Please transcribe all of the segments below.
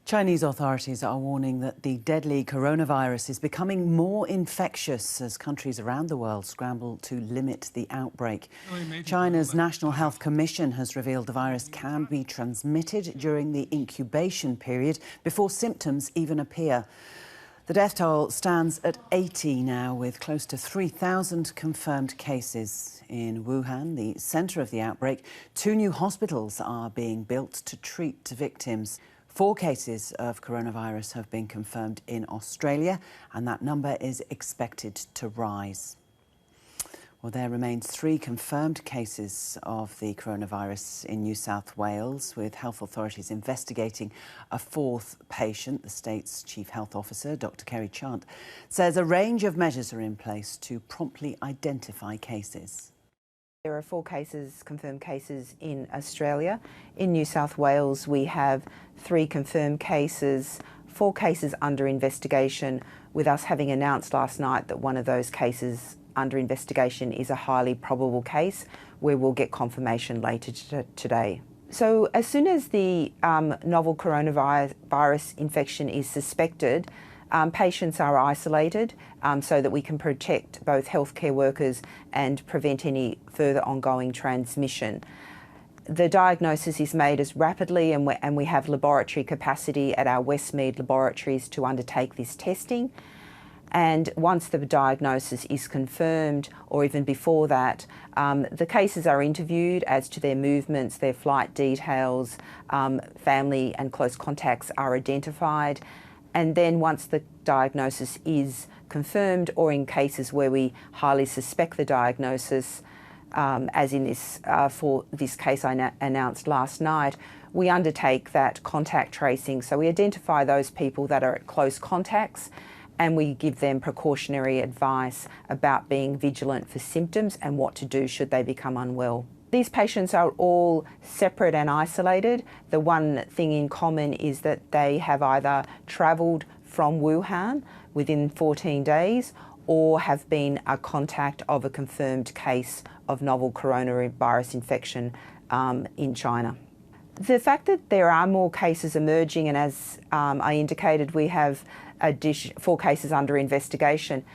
Chinese authorities are warning that the deadly coronavirus is becoming more infectious as countries around the world scramble to limit the outbreak. China's National Health Commission has revealed the virus can be transmitted during the incubation period before symptoms even appear. The death toll stands at 80 now, with close to 3,000 confirmed cases. In Wuhan, the centre of the outbreak, 2 new hospitals are being built to treat victims. 4 cases of coronavirus have been confirmed in Australia, and that number is expected to rise. Well, there remains 3 confirmed cases of the coronavirus in New South Wales, with health authorities investigating a 4th patient. The state's Chief Health Officer, Dr Kerry Chant, says a range of measures are in place to promptly identify cases. There are 4 confirmed cases in Australia. In New South Wales, we have 3 confirmed cases, 4 cases under investigation, with us having announced last night that one of those cases under investigation is a highly probable case, where we'll get confirmation later today. So as soon as the novel coronavirus infection is suspected, patients are isolated so that we can protect both healthcare workers and prevent any further ongoing transmission. The diagnosis is made as rapidly, and we have laboratory capacity at our Westmead laboratories to undertake this testing. And once the diagnosis is confirmed, or even before that, the cases are interviewed as to their movements, their flight details, family and close contacts are identified. And then once the diagnosis is confirmed, or in cases where we highly suspect the diagnosis, as in this for this case I announced last night, we undertake that contact tracing. So we identify those people that are at close contacts, and we give them precautionary advice about being vigilant for symptoms and what to do should they become unwell. These patients are all separate and isolated. The one thing in common is that they have either travelled from Wuhan within 14 days or have been a contact of a confirmed case of novel coronavirus infection in China. The fact that there are more cases emerging, and as I indicated, we have 4 cases under investigation,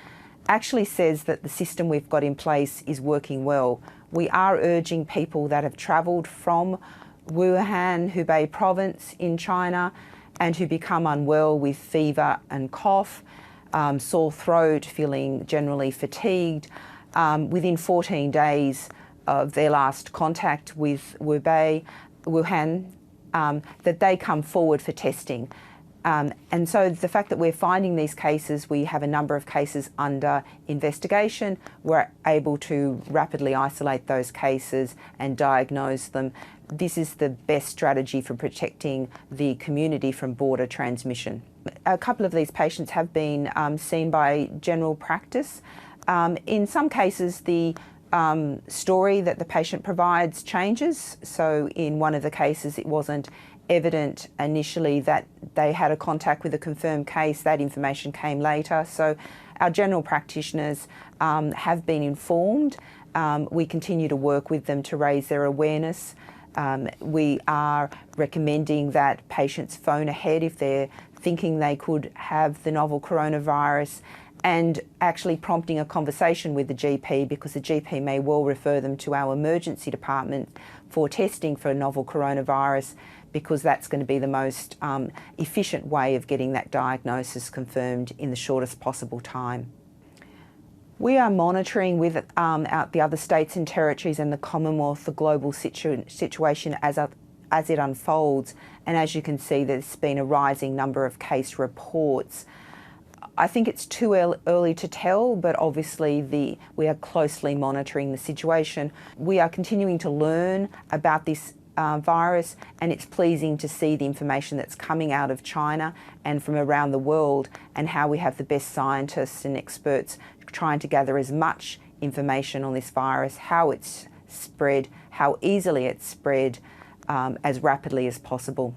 actually says that the system we've got in place is working well. We are urging people that have travelled from Wuhan, Hubei province in China, and who become unwell with fever and cough, sore throat, feeling generally fatigued, within 14 days of their last contact with Wuhan, that they come forward for testing. And so the fact that we're finding these cases, we have a number of cases under investigation, we're able to rapidly isolate those cases and diagnose them. This is the best strategy for protecting the community from border transmission. A couple of these patients have been seen by general practice. In some cases, the story that the patient provides changes. So in one of the cases, it wasn't evident initially that they had a contact with a confirmed case. That information came later. So our general practitioners have been informed. We continue to work with them to raise their awareness. We are recommending that patients phone ahead if they're thinking they could have the novel coronavirus, and actually prompting a conversation with the GP, because the GP may well refer them to our emergency department for testing for novel coronavirus, because that's going to be the most efficient way of getting that diagnosis confirmed in the shortest possible time. We are monitoring with the other states and territories and the Commonwealth the global situation as it unfolds, and as you can see, there's been a rising number of case reports. I think it's too early to tell, but obviously we are closely monitoring the situation. We are continuing to learn about this virus, and it's pleasing to see the information that's coming out of China and from around the world, and how we have the best scientists and experts trying to gather as much information on this virus, how it's spread, how easily it's spread, as rapidly as possible.